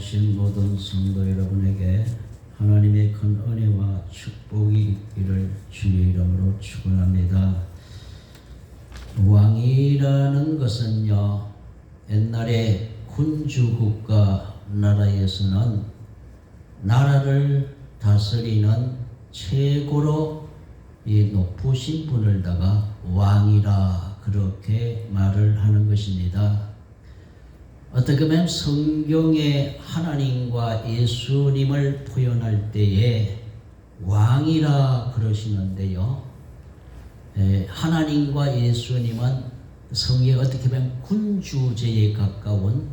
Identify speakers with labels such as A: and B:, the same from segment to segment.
A: 오신 모든 성도 여러분에게 하나님의 큰 은혜와 축복이 있기를 주의 이름으로 축원합니다. 왕이라는 것은요, 옛날에 군주국가 나라에서는 나라를 다스리는 최고로 높으신 분을 다가 왕이라 그렇게 말을 하는 것입니다. 어떻게 보면 성경에 하나님과 예수님을 표현할 때에 왕이라 그러시는데요, 하나님과 예수님은 성경에 어떻게 보면 군주제에 가까운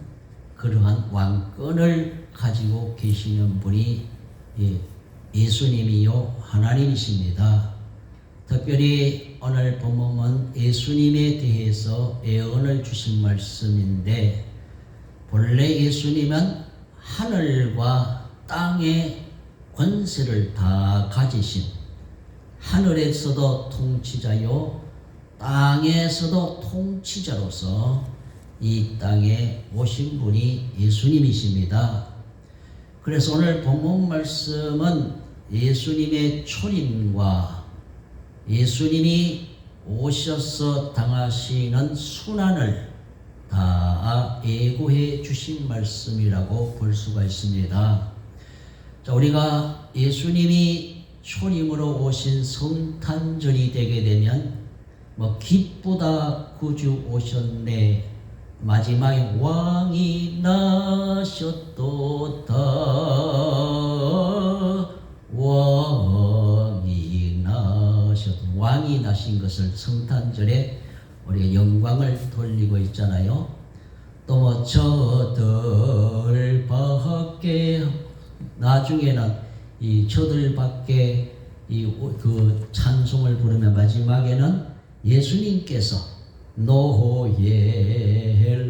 A: 그러한 왕권을 가지고 계시는 분이 예수님이요 하나님이십니다. 특별히 오늘 본문은 예수님에 대해서 예언을 주신 말씀인데, 본래 예수님은 하늘과 땅의 권세를 다 가지신, 하늘에서도 통치자요 땅에서도 통치자로서 이 땅에 오신 분이 예수님이십니다. 그래서 오늘 본문 말씀은 예수님의 초림과 예수님이 오셔서 당하시는 순환을 다 예고해 주신 말씀이라고 볼 수가 있습니다. 자, 우리가 예수님이 초림으로 오신 성탄절이 되게 되면 기쁘다 구주 오셨네, 마지막에 왕이 나셨도다, 왕이 나신 것을 성탄절에 우리가 영광을 돌리고 있잖아요. 또 저들 밖에, 나중에는 이 저들 밖에 그 찬송을 부르면 마지막에는 예수님께서 노엘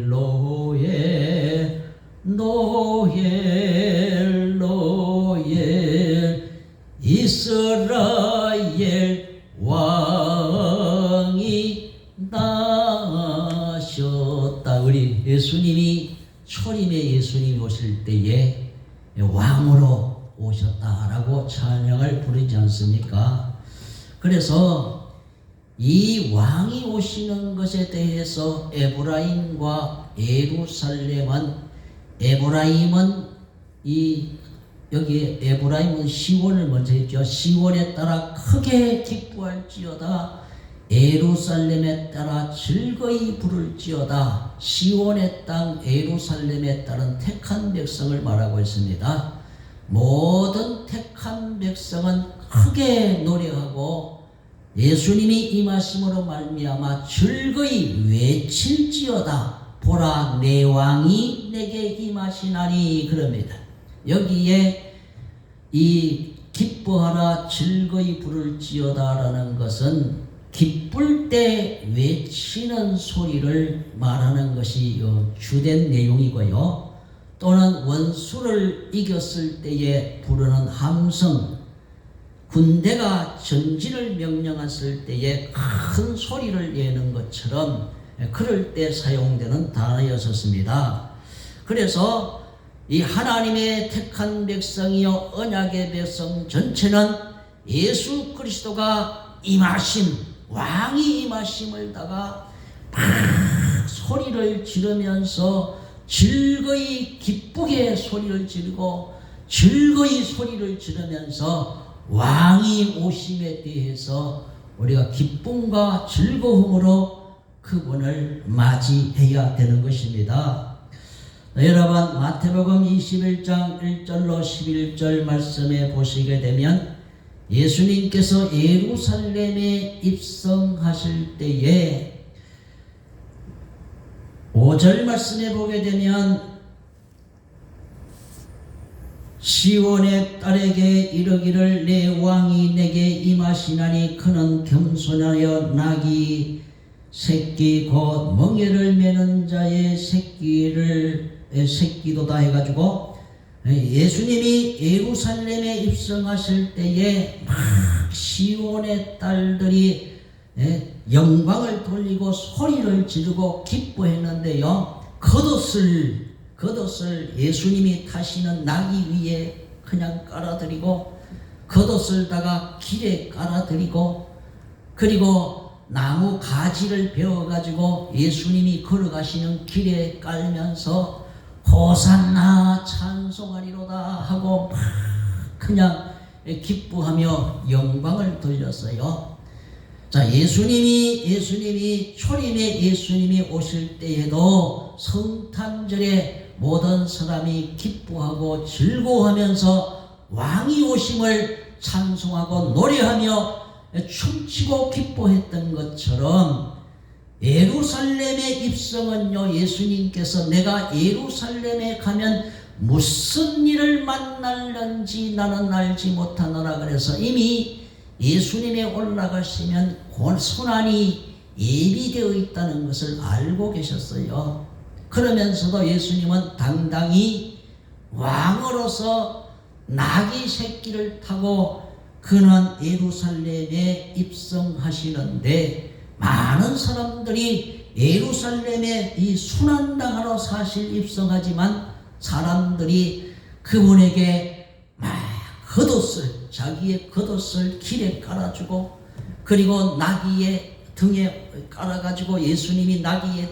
A: 노엘 노엘 노엘 이스라엘 왕이 나셨다. 우리 예수님이 초림에 예수님이 오실 때에 왕으로 오셨다라고 찬양을 부르지 않습니까? 그래서 이 왕이 오시는 것에 대해서 에브라임과 예루살렘은, 여기 에브라임은 시온을 먼저 했죠. 시온에 따라 크게 기뻐할지어다, 예루살렘에 따라 즐거이 부를지어다. 시온의 땅 예루살렘에 따른 택한 백성을 말하고 있습니다. 모든 택한 백성은 크게 노래하고 예수님이 임하심으로 말미암아 즐거이 외칠지어다. 보라, 내 왕이 내게 임하시나니 그럽니다. 여기에 이 기뻐하라 즐거이 부를지어다 라는 것은 기쁠 때 외치는 소리를 말하는 것이 주된 내용이고요, 또는 원수를 이겼을 때에 부르는 함성, 군대가 전진을 명령했을 때에 큰 소리를 내는 것처럼 그럴 때 사용되는 단어였었습니다. 그래서 이 하나님의 택한 백성이요 언약의 백성 전체는 예수 그리스도가 임하심, 왕이 임하심을 다가 막 소리를 지르면서 즐거이 기쁘게 소리를 지르고 즐거이 소리를 지르면서 왕이 오심에 대해서 우리가 기쁨과 즐거움으로 그분을 맞이해야 되는 것입니다. 여러분, 마태복음 21장 1절로 11절 말씀에 보시게 되면 예수님께서 예루살렘에 입성하실 때에 5절 말씀에 보게 되면 시온의 딸에게 이르기를 내 왕이 내게 임하시나니 그는 겸손하여 나귀 새끼 곧 멍에를 매는 자의 새끼도다 해가지고 예수님이 예루살렘에 입성하실 때에 막 시온의 딸들이 영광을 돌리고 소리를 지르고 기뻐했는데요, 겉옷을 겉옷을 예수님이 타시는 나귀 위에 그냥 깔아드리고 겉옷을다가 길에 깔아드리고 그리고 나무 가지를 베어가지고 예수님이 걸어가시는 길에 깔면서 호산나 찬송하리로다 하고 막 그냥 기뻐하며 영광을 돌렸어요. 자, 예수님이 초림의 예수님이 오실 때에도 성탄절에 모든 사람이 기뻐하고 즐거워하면서 왕이 오심을 찬송하고 노래하며 춤추고 기뻐했던 것처럼 예루살렘의 입성은요, 예수님께서 내가 예루살렘에 가면 무슨 일을 만날는지 나는 알지 못하노라 그래서 이미 예수님에 올라가시면 손안이 예비되어 있다는 것을 알고 계셨어요. 그러면서도 예수님은 당당히 왕으로서 나귀 새끼를 타고 그는 예루살렘에 입성하시는데 많은 사람들이 예루살렘에 이 순환당하러 사실 입성하지만 사람들이 그분에게 막 자기의 겉옷을 길에 깔아주고 그리고 나귀의 등에 깔아가지고 예수님이 나귀의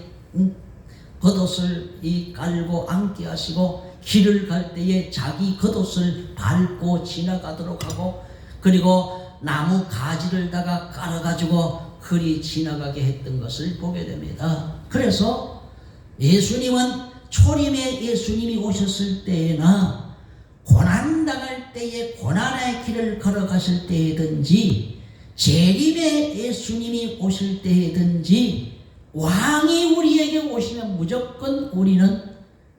A: 겉옷을 깔고 앉게 하시고 길을 갈 때에 자기 겉옷을 밟고 지나가도록 하고 그리고 나무 가지를다가 깔아가지고 그리 지나가게 했던 것을 보게 됩니다. 그래서 예수님은 초림에 예수님이 오셨을 때나 고난당할 때에 고난의 길을 걸어가실 때든지 재림에 예수님이 오실 때든지 왕이 우리에게 오시면 무조건 우리는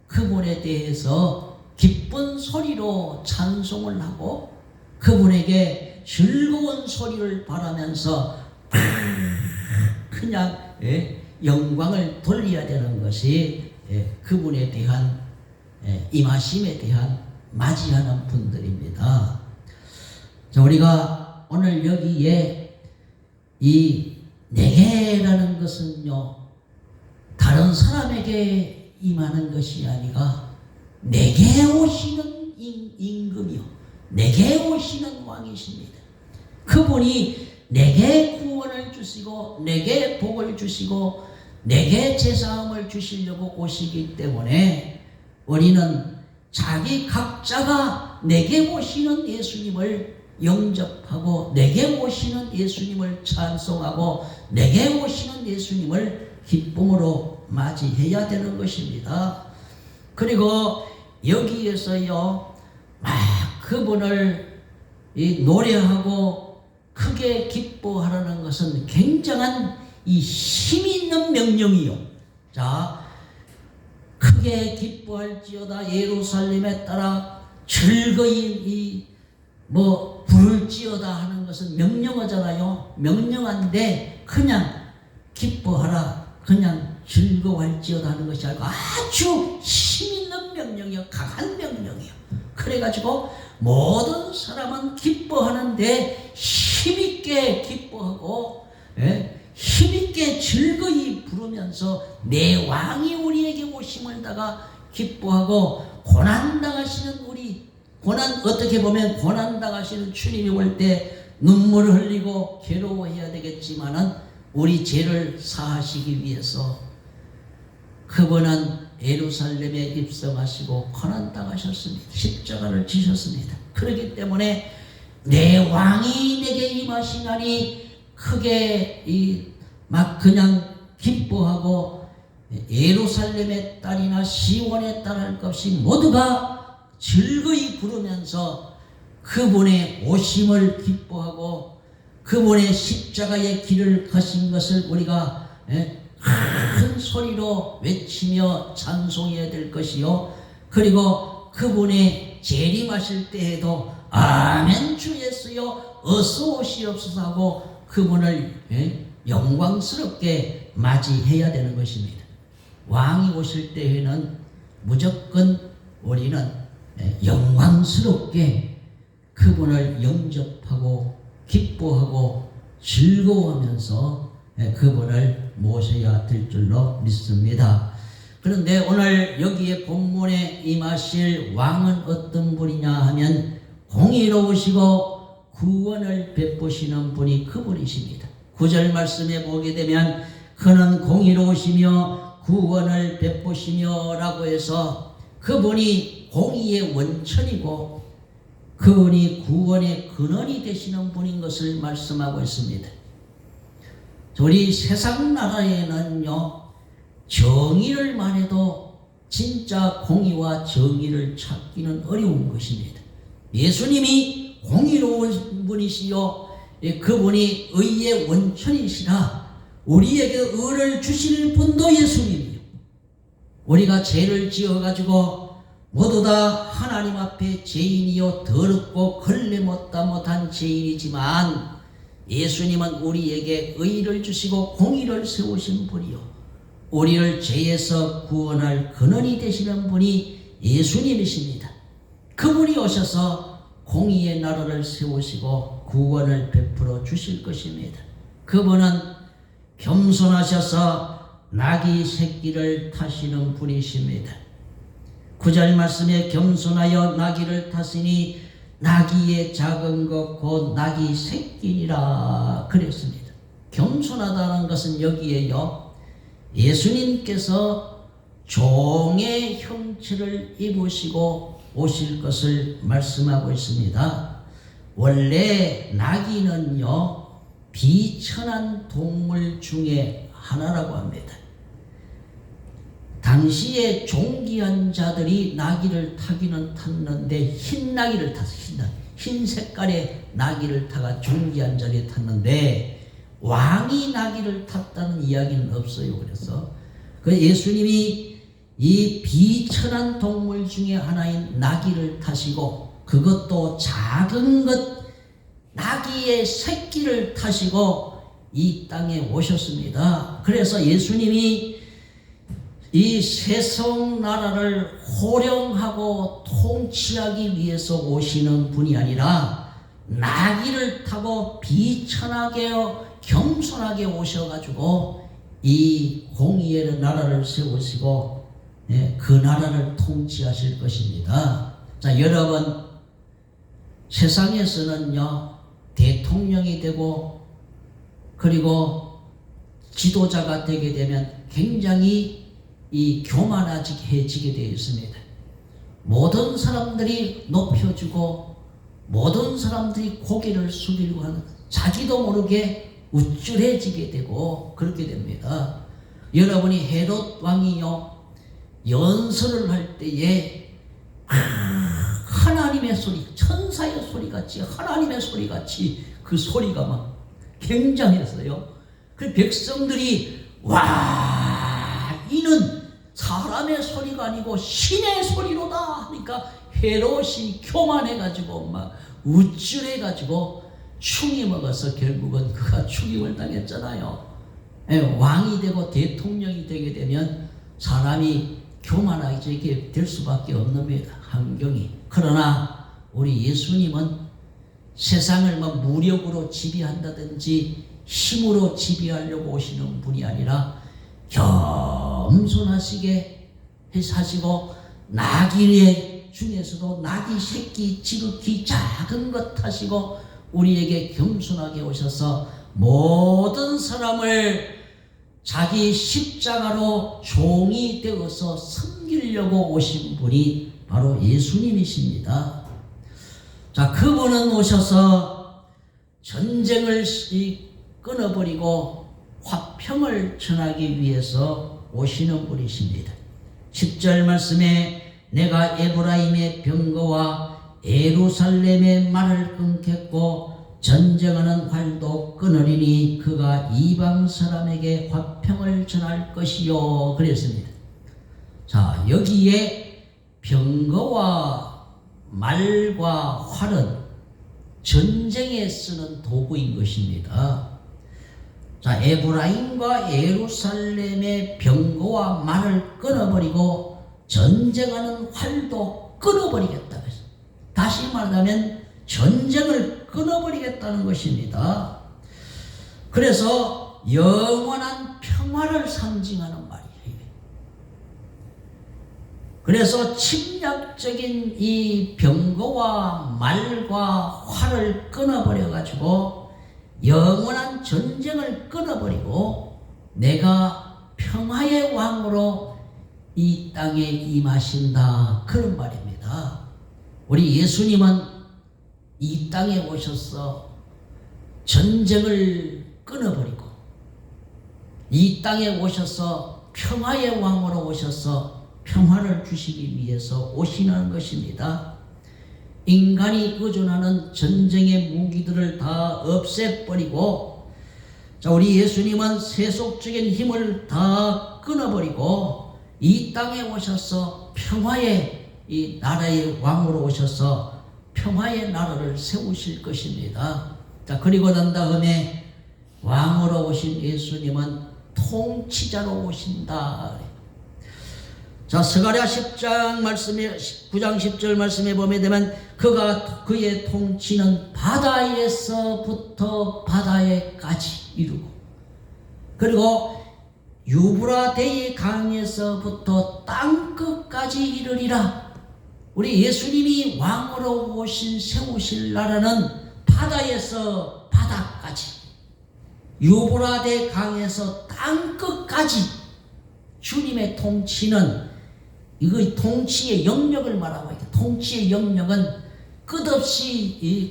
A: 그분에 대해서 기쁜 소리로 찬송을 하고 그분에게 즐거운 소리를 바라면서 그냥 영광을 돌려야 되는 것이 그분에 대한 임하심에 대한 맞이하는 분들입니다. 자, 우리가 오늘 여기에 이 내게라는 것은요 다른 사람에게 임하는 것이 아니라 내게 오시는 임금이요 내게 오시는 왕이십니다. 그분이 내게 구원을 주시고 내게 복을 주시고 내게 제사함을 주시려고 오시기 때문에 우리는 자기 각자가 내게 오시는 예수님을 영접하고 내게 오시는 예수님을 찬송하고 내게 오시는 예수님을 기쁨으로 맞이해야 되는 것입니다. 그리고 여기에서요 막 그분을 노래하고 크게 기뻐하라는 것은 굉장한 이 힘있는 명령이요. 자, 크게 기뻐할지어다 예루살렘에 따라 즐거이 부를지어다 하는 것은 명령어잖아요. 명령한데 그냥 기뻐하라 그냥 즐거워할지어다 하는 것이 아니고 아주 힘있는 명령이요 강한 명령이요. 그래가지고 모든 사람은 기뻐하는데 힘있게 기뻐하고 힘있게 즐거이 부르면서 내 왕이 우리에게 오심을 다가 기뻐하고 고난당하시는 어떻게 보면 고난당하시는 주님이 올 때 눈물을 흘리고 괴로워해야 되겠지만은 우리 죄를 사하시기 위해서 그분은 예루살렘에 입성하시고 고난당하셨습니다. 십자가를 지셨습니다. 그렇기 때문에 내 왕이 내게 임하시나니 크게 막 그냥 기뻐하고 예루살렘의 딸이나 시온의 딸 할 것 없이 모두가 즐거이 부르면서 그분의 오심을 기뻐하고 그분의 십자가의 길을 가신 것을 우리가 큰 소리로 외치며 찬송해야 될 것이요. 그리고 그분의 재림하실 때에도 아멘 주 예수여 어서 오시옵소서 하고 그분을 영광스럽게 맞이해야 되는 것입니다. 왕이 오실 때에는 무조건 우리는 영광스럽게 그분을 영접하고 기뻐하고 즐거워하면서 그분을 모셔야 될 줄로 믿습니다. 그런데 오늘 여기에 본문에 임하실 왕은 어떤 분이냐 하면 공의로우시고 구원을 베푸시는 분이 그분이십니다. 9절 말씀에 보게 되면 그는 공의로우시며 구원을 베푸시며 라고 해서 그분이 공의의 원천이고 그분이 구원의 근원이 되시는 분인 것을 말씀하고 있습니다. 우리 세상 나라에는요, 정의를만 해도 진짜 공의와 정의를 찾기는 어려운 것입니다. 예수님이 공의로운 분이시요, 그분이 의의 원천이시라 우리에게 의를 주실 분도 예수님이요. 우리가 죄를 지어가지고 모두 다 하나님 앞에 죄인이요 더럽고 걸레 못한 죄인이지만 예수님은 우리에게 의를 주시고 공의를 세우신 분이요, 우리를 죄에서 구원할 근원이 되시는 분이 예수님이십니다. 그분이 오셔서 공의의 나라를 세우시고 구원을 베풀어 주실 것입니다. 그분은 겸손하셔서 나귀 새끼를 타시는 분이십니다. 9절 말씀에 겸손하여 나귀를 타시니 나귀의 작은 것 곧 나귀 새끼니라 그랬습니다. 겸손하다는 것은 여기에요, 예수님께서 종의 형체를 입으시고 오실 것을 말씀하고 있습니다. 원래 나귀는요, 비천한 동물 중에 하나라고 합니다. 당시에 종기한 자들이 나귀를 타기는 탔는데 흰 나귀를 탔어요. 흰 색깔의 나귀를 타가 종기한 자들이 탔는데 왕이 나귀를 탔다는 이야기는 없어요. 그래서 그 예수님이 이 비천한 동물 중에 하나인 나귀를 타시고 그것도 작은 것 나귀의 새끼를 타시고 이 땅에 오셨습니다. 그래서 예수님이 이 세상 나라를 호령하고 통치하기 위해서 오시는 분이 아니라 나귀를 타고 비천하게 겸손하게 오셔가지고 이 공의의 나라를 세우시고 그 나라를 통치하실 것입니다. 자, 여러분, 세상에서는요, 대통령이 되고 그리고 지도자가 되게 되면 굉장히 교만해지게 되어 있습니다. 모든 사람들이 높여주고 모든 사람들이 고개를 숙이려고 하는, 자기도 모르게 우쭐해지게 되고 그렇게 됩니다. 여러분이 헤롯 왕이요, 연설을 할 때에 하나님의 소리, 천사의 소리같이 하나님의 소리같이 그 소리가 막 굉장했어요. 그 백성들이 와, 이는 사람의 소리가 아니고 신의 소리로다 하니까 헤롯이 교만해가지고 막 우쭐해가지고 충이 먹어서 결국은 그가 죽임을 당했잖아요. 왕이 되고 대통령이 되게 되면 사람이 교만하게 될 수밖에 없는 환경이. 그러나 우리 예수님은 세상을 무력으로 지배한다든지 힘으로 지배하려고 오시는 분이 아니라 겸손하시게 하시고 나귀 중에서도 나귀 새끼 지극히 작은 것 타시고 우리에게 겸손하게 오셔서 모든 사람을 자기 십자가로 종이 되어서 섬기려고 오신 분이 바로 예수님이십니다. 자, 그분은 오셔서 전쟁을 끊어버리고 화평을 전하기 위해서 오시는 분이십니다. 10절 말씀에 내가 에브라임의 병거와 예루살렘의 말을 끊겠고 전쟁하는 활도 끊으리니 그가 이방 사람에게 화평을 전할 것이요 그랬습니다. 자, 여기에 병거와 말과 활은 전쟁에 쓰는 도구인 것입니다. 자, 에브라임과 예루살렘의 병거와 말을 끊어버리고 전쟁하는 활도 끊어버리겠다. 다시 말하면 전쟁을 끊어버리겠다는 것입니다. 그래서 영원한 평화를 상징하는 말이에요. 그래서 침략적인 이 병거와 말과 활을 끊어버려 가지고 영원한 전쟁을 끊어버리고 내가 평화의 왕으로 이 땅에 임하신다, 그런 말입니다. 우리 예수님은 이 땅에 오셔서 전쟁을 끊어버리고 이 땅에 오셔서 평화의 왕으로 오셔서 평화를 주시기 위해서 오시는 것입니다. 인간이 의존하는 전쟁의 무기들을 다 없애버리고, 자, 우리 예수님은 세속적인 힘을 다 끊어버리고 이 땅에 오셔서 평화의 이 나라의 왕으로 오셔서 평화의 나라를 세우실 것입니다. 자, 그리고 난 다음에 왕으로 오신 예수님은 통치자로 오신다. 자, 스가랴 10장 말씀에 9장 10절 말씀에 보게 되면 그의 통치는 바다에서부터 바다에까지 이루고, 그리고 유브라데이 강에서부터 땅끝까지 이르리라. 우리 예수님이 왕으로 오신 세우실 나라는 바다에서 바다까지, 유브라데 강에서 땅끝까지 주님의 통치는, 이거 통치의 영역을 말하고 있다. 통치의 영역은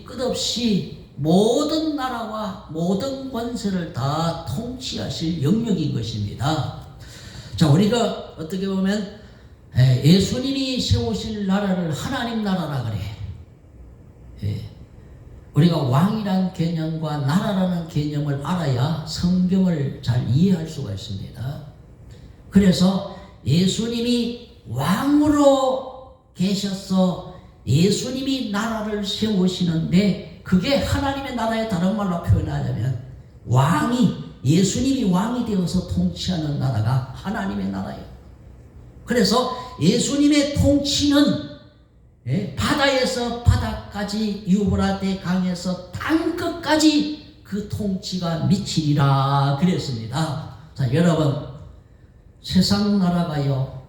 A: 끝없이 모든 나라와 모든 권세를 다 통치하실 영역인 것입니다. 자, 우리가 어떻게 보면 예수님이 세우실 나라를 하나님 나라라 그래. 우리가 왕이란 개념과 나라라는 개념을 알아야 성경을 잘 이해할 수가 있습니다. 그래서 예수님이 왕으로 계셔서 예수님이 나라를 세우시는데, 그게 하나님의 나라의 다른 말로 표현하자면 예수님이 왕이 되어서 통치하는 나라가 하나님의 나라예요. 그래서 예수님의 통치는 바다에서 바다까지, 유브라데 강에서 땅끝까지 그 통치가 미치리라 그랬습니다. 자, 여러분, 세상 나라가요,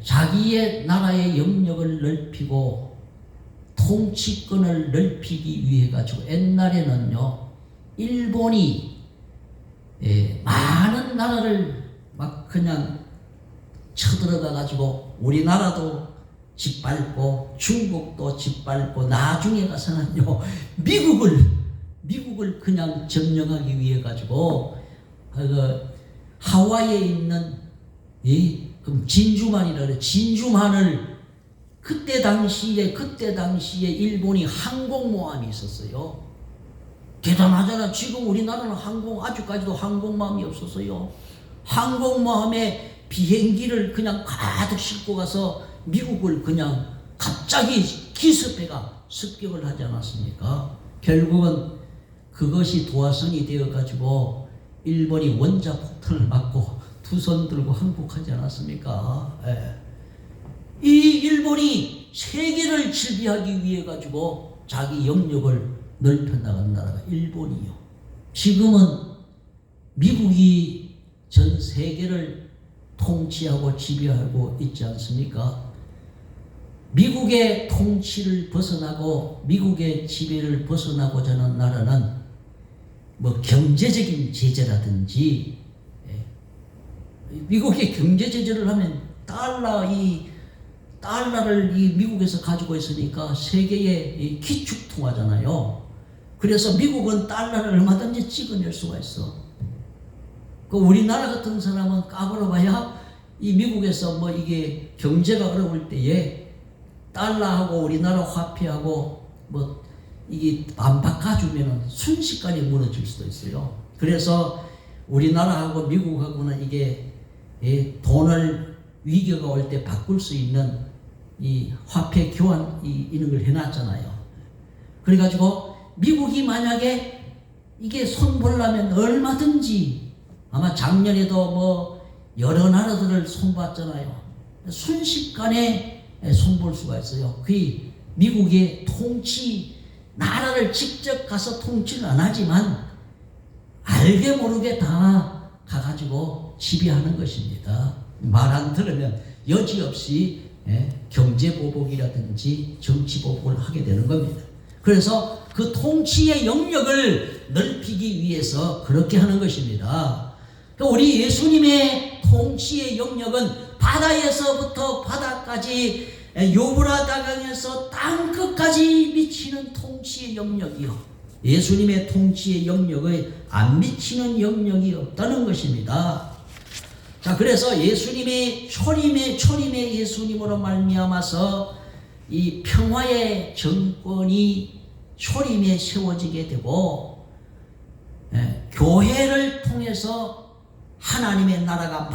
A: 자기의 나라의 영역을 넓히고 통치권을 넓히기 위해 가지고 옛날에는요, 일본이 많은 나라를 막 그냥 쳐들어가 가지고 우리나라도 짓밟고 중국도 짓밟고 나중에 가서는요, 미국을 그냥 점령하기 위해 가지고 하와이에 있는 진주만이라 그래. 진주만을 그때 당시에 일본이 항공모함이 있었어요. 대단하잖아. 지금 우리나라는 아직까지도 항공모함이 없었어요. 항공모함에 비행기를 그냥 가득 싣고 가서 미국을 그냥 갑자기 기습해가 습격을 하지 않았습니까? 결국은 그것이 도화선이 되어가지고 일본이 원자폭탄을 맞고 두 손 들고 항복하지 않았습니까? 이 일본이 세계를 지배하기 위해 가지고 자기 영역을 넓혀나간 나라가 일본이요. 지금은 미국이 전 세계를 통치하고 지배하고 있지 않습니까? 미국의 통치를 벗어나고 미국의 지배를 벗어나고자 하는 나라는 뭐 경제적인 제재라든지, 미국이 경제 제재를 하면 달러를 이 미국에서 가지고 있으니까 세계의 기축통화잖아요. 그래서 미국은 달러를 얼마든지 찍어낼 수가 있어. 그 우리나라 같은 사람은 까불어봐야 이 미국에서 뭐 이게 경제가 어려울 때에 달러하고 우리나라 화폐하고 뭐 이게 안 바꿔주면은 순식간에 무너질 수도 있어요. 그래서 우리나라하고 미국하고는 이게 돈을 위기가 올 때 바꿀 수 있는 이 화폐 교환 이런 걸 해놨잖아요. 그래가지고 미국이 만약에 이게 손보려면 얼마든지, 아마 작년에도 뭐 여러 나라들을 손봤잖아요. 순식간에 손볼 수가 있어요. 그 미국의 통치, 나라를 직접 가서 통치는 안 하지만 알게 모르게 다 가가지고 지배하는 것입니다. 말 안 들으면 여지없이 경제보복이라든지 정치보복을 하게 되는 겁니다. 그래서 그 통치의 영역을 넓히기 위해서 그렇게 하는 것입니다. 우리 예수님의 통치의 영역은 바다에서부터 바다까지, 요브라다강에서 땅끝까지 미치는 통치의 영역이요, 예수님의 통치의 영역에 안 미치는 영역이 없다는 것입니다. 자, 그래서 예수님이 초림의 예수님으로 말미암아서 이 평화의 정권이 초림에 세워지게 되고, 교회를 통해서 하나님의 나라가 막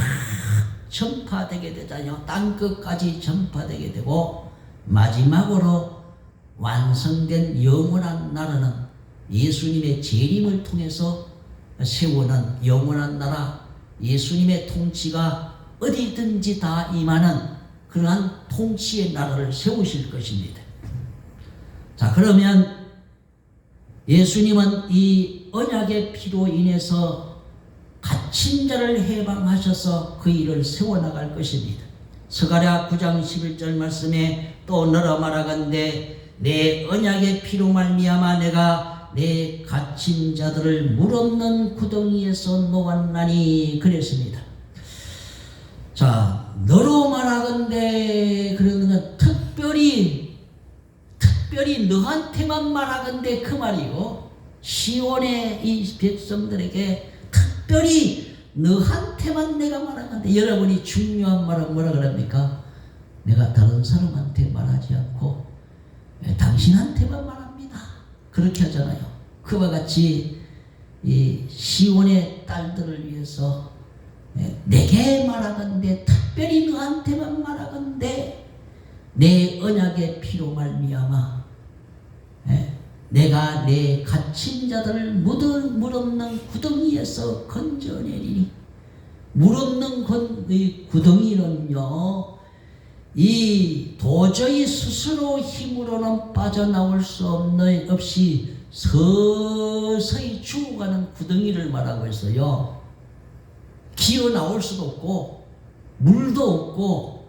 A: 전파되게 되잖아요. 땅끝까지 전파되게 되고, 마지막으로 완성된 영원한 나라는 예수님의 재림을 통해서 세우는 영원한 나라, 예수님의 통치가 어디든지 다 임하는 그러한 통치의 나라를 세우실 것입니다. 자, 그러면 예수님은 이 언약의 피로 인해서 갇힌 자를 해방하셔서 그 일을 세워나갈 것입니다. 스가랴 9장 11절 말씀에 또 너러 말하건대 내 언약의 피로 말미암아 내가 내 갇힌 자들을 물 없는 구덩이에서 놓았나니 그랬습니다. 자, 너로 말하건대 그러는 건 특별히 너한테만 말하건대 그 말이요, 시온의 이 백성들에게 특별히 너한테만 내가 말하건대. 여러분이 중요한 말은 뭐라 그럽니까? 내가 다른 사람한테 말하지 않고 당신한테만 말합니다, 그렇게 하잖아요. 그와 같이 이 시온의 딸들을 위해서 내게 말하건대, 특별히 너한테만 말하건대 내 언약의 피로 말미암아 내가 내 갇힌 자들을 물 없는 구덩이에서 건져내리니. 물 없는 구덩이는요, 이 도저히 스스로 힘으로는 빠져나올 수 없이 서서히 죽어가는 구덩이를 말하고 있어요. 기어 나올 수도 없고 물도 없고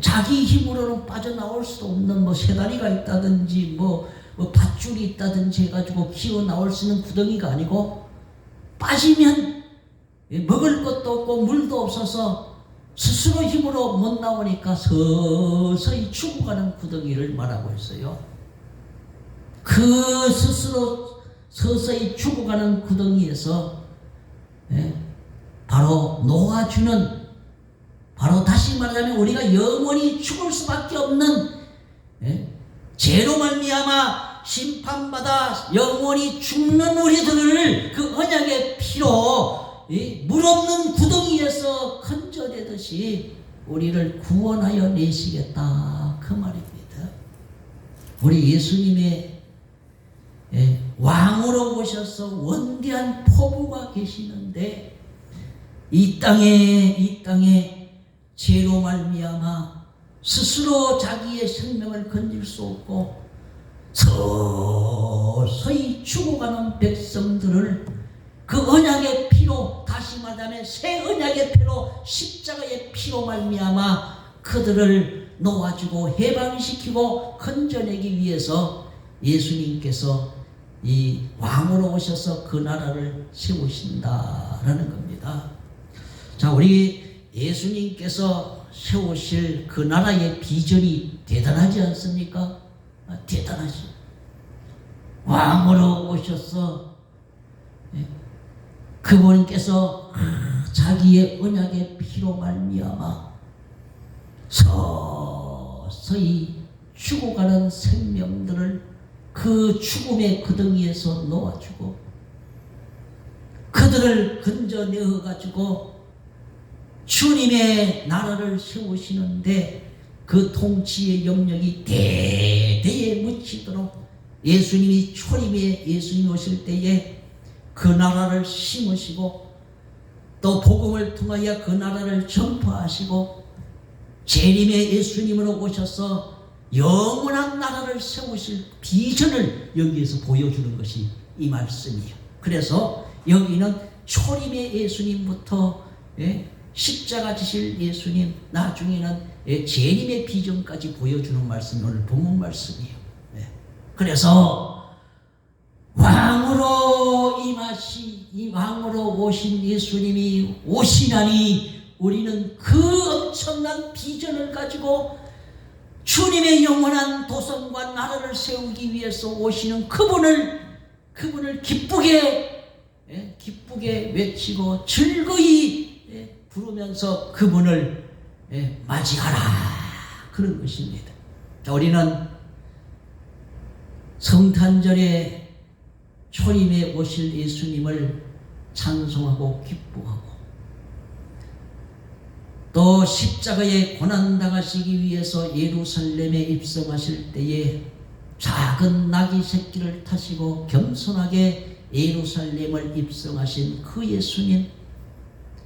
A: 자기 힘으로는 빠져나올 수도 없는 새다리가 있다든지 밧줄이 있다든지 해가지고 기어 나올 수 있는 구덩이가 아니고, 빠지면 먹을 것도 없고 물도 없어서 스스로 힘으로 못 나오니까 서서히 죽어가는 구덩이를 말하고 있어요. 그 스스로 서서히 죽어가는 구덩이에서 바로 놓아주는, 바로 다시 말하자면 우리가 영원히 죽을 수밖에 없는, 죄로 말미암아 심판받아 영원히 죽는 우리들을 그 언약의 피로 물 없는 구덩이에서 건져내듯이 우리를 구원하여 내시겠다, 그 말입니다. 우리 예수님의 왕으로 오셔서 원대한 포부가 계시는데, 이 땅에 죄로 말미암아 스스로 자기의 생명을 건질 수 없고 서서히 죽어가는 백성들을 그 언약의 피로, 다시 말하면 새 언약의 피로, 십자가의 피로 말미암아 그들을 놓아주고 해방시키고 건져내기 위해서 예수님께서 이 왕으로 오셔서 그 나라를 세우신다라는 겁니다. 자, 우리 예수님께서 세우실 그 나라의 비전이 대단하지 않습니까? 대단하죠. 왕으로 오셔서 그분께서 자기의 언약의 피로 말미암아 서서히 죽어가는 생명들을 그 죽음의 구덩이에서 놓아주고 그들을 건져내어가지고 주님의 나라를 세우시는데 그 통치의 영역이 대대에 묻히도록 예수님이 초림에 예수님 오실 때에 그 나라를 심으시고 또 복음을 통하여 그 나라를 전파하시고 재림의 예수님으로 오셔서 영원한 나라를 세우실 비전을 여기에서 보여주는 것이 이 말씀이에요. 그래서 여기는 초림의 예수님부터 십자가 지실 예수님, 나중에는 재림의 비전까지 보여주는 말씀이 오늘 본문 말씀이에요. 그래서 왕으로 이 왕으로 오신 예수님이 오시나니 우리는 그 엄청난 비전을 가지고 주님의 영원한 도성과 나라를 세우기 위해서 오시는 그분을 기쁘게 외치고 즐거이 부르면서 그분을 맞이하라, 그런 것입니다. 자, 우리는 성탄절에 초림에 오실 예수님을 찬송하고 기뻐하고, 또 십자가에 고난당하시기 위해서 예루살렘에 입성하실 때에 작은 나귀 새끼를 타시고 겸손하게 예루살렘을 입성하신 그 예수님,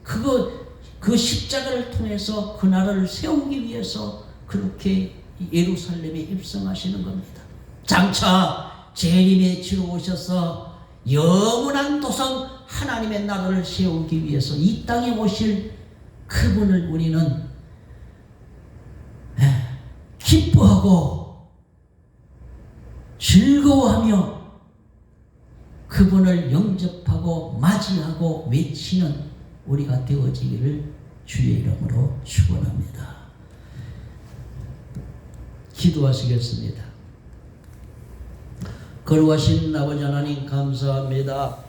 A: 그 십자가를 통해서 그 나라를 세우기 위해서 그렇게 예루살렘에 입성하시는 겁니다. 장차 재림에 치러 오셔서 영원한 도성 하나님의 나라를 세우기 위해서 이 땅에 오실 그분을 우리는 기뻐하고 즐거워하며 그분을 영접하고 맞이하고 외치는 우리가 되어지기를 주의 이름으로 축원합니다. 기도하시겠습니다. 거룩하신 아버지 하나님, 감사합니다.